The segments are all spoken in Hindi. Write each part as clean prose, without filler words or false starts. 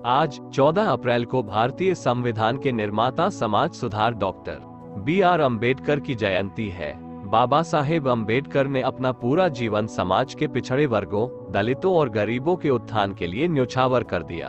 आज 14 अप्रैल को भारतीय संविधान के निर्माता समाज सुधार डॉक्टर B.R. अम्बेडकर की जयंती है। बाबा साहेब अम्बेडकर ने अपना पूरा जीवन समाज के पिछड़े वर्गों, दलितों और गरीबों के उत्थान के लिए न्योछावर कर दिया।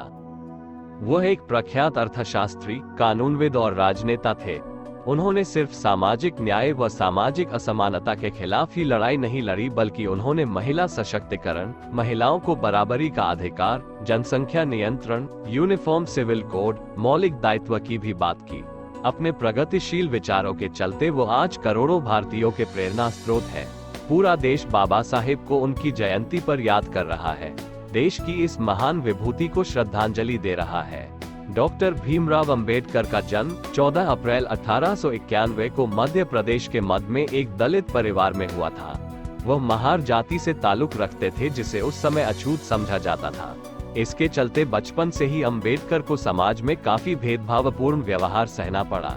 वह एक प्रख्यात अर्थशास्त्री, कानूनविद और राजनेता थे। उन्होंने सिर्फ सामाजिक न्याय व सामाजिक असमानता के खिलाफ ही लड़ाई नहीं लड़ी, बल्कि उन्होंने महिला सशक्तिकरण, महिलाओं को बराबरी का अधिकार, जनसंख्या नियंत्रण, यूनिफॉर्म सिविल कोड, मौलिक दायित्व की भी बात की। अपने प्रगतिशील विचारों के चलते वो आज करोड़ों भारतीयों के प्रेरणा स्रोत है। पूरा देश बाबा साहेब को उनकी जयंती पर याद कर रहा है। देश की इस महान विभूति को श्रद्धांजलि दे रहा है। डॉक्टर भीमराव अंबेडकर का जन्म 14 अप्रैल 1891 को मध्य प्रदेश के मध्य में एक दलित परिवार में हुआ था। वह महार जाति से ताल्लुक रखते थे, जिसे उस समय अछूत समझा जाता था। इसके चलते बचपन से ही अंबेडकर को समाज में काफी भेदभावपूर्ण व्यवहार सहना पड़ा।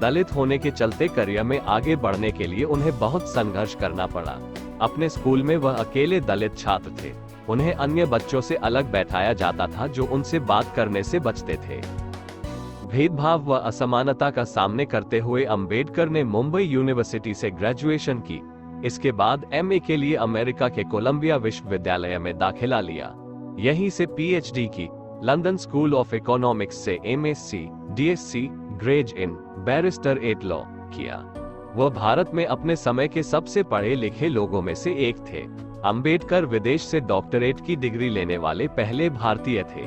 दलित होने के चलते करियर में आगे बढ़ने के लिए उन्हें बहुत संघर्ष करना पड़ा। अपने स्कूल में वह अकेले दलित छात्र थे। उन्हें अन्य बच्चों से अलग बैठाया जाता था, जो उनसे बात करने से बचते थे। भेदभाव व असमानता का सामने करते हुए अंबेडकर ने मुंबई यूनिवर्सिटी से ग्रेजुएशन की। इसके बाद एमए के लिए अमेरिका के कोलंबिया विश्वविद्यालय में दाखिला लिया। यहीं से पीएचडी की। लंदन स्कूल ऑफ इकोनॉमिक्स से MSc, DSc, Gray's in barrister at law किया। वह भारत में अपने समय के सबसे पढ़े लिखे लोगों में से एक थे। अंबेडकर विदेश से डॉक्टरेट की डिग्री लेने वाले पहले भारतीय थे।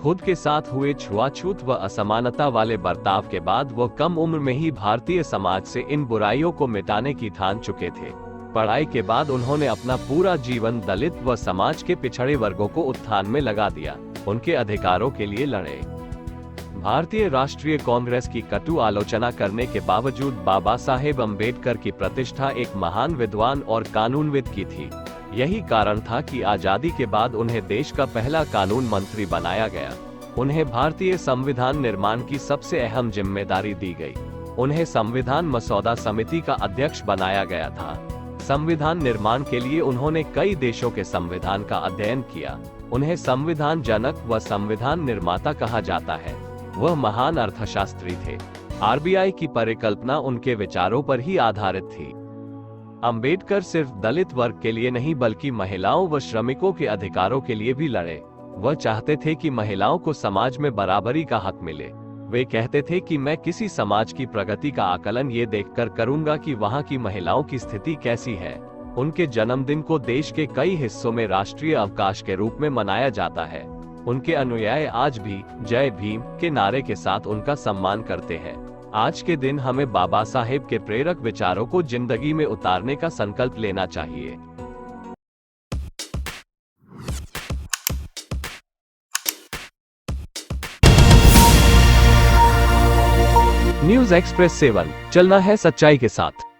खुद के साथ हुए छुआछूत व असमानता वाले बर्ताव के बाद वह कम उम्र में ही भारतीय समाज से इन बुराइयों को मिटाने की ठान चुके थे। पढ़ाई के बाद उन्होंने अपना पूरा जीवन दलित व समाज के पिछड़े वर्गों को उत्थान में लगा दिया, उनके अधिकारों के लिए लड़े। भारतीय राष्ट्रीय कांग्रेस की कटु आलोचना करने के बावजूद बाबा साहेब अम्बेडकर की प्रतिष्ठा एक महान विद्वान और कानूनविद की थी। यही कारण था कि आजादी के बाद उन्हें देश का पहला कानून मंत्री बनाया गया। उन्हें भारतीय संविधान निर्माण की सबसे अहम जिम्मेदारी दी गई। उन्हें संविधान मसौदा समिति का अध्यक्ष बनाया गया था। संविधान निर्माण के लिए उन्होंने कई देशों के संविधान का अध्ययन किया। उन्हें संविधान जनक व संविधान निर्माता कहा जाता है। वह महान अर्थशास्त्री थे। आरबीआई की परिकल्पना उनके विचारों पर ही आधारित थी। अंबेडकर सिर्फ दलित वर्ग के लिए नहीं, बल्कि महिलाओं व श्रमिकों के अधिकारों के लिए भी लड़े। वह चाहते थे कि महिलाओं को समाज में बराबरी का हक मिले। वे कहते थे कि मैं किसी समाज की प्रगति का आकलन ये देखकर करूंगा कि वहां की महिलाओं की स्थिति कैसी है। उनके जन्मदिन को देश के कई हिस्सों में राष्ट्रीय अवकाश के रूप में मनाया जाता है। उनके अनुयायी आज भी जय भीम के नारे के साथ उनका सम्मान करते हैं। आज के दिन हमें बाबा साहेब के प्रेरक विचारों को जिंदगी में उतारने का संकल्प लेना चाहिए। न्यूज़ एक्सप्रेस 7, चलना है सच्चाई के साथ।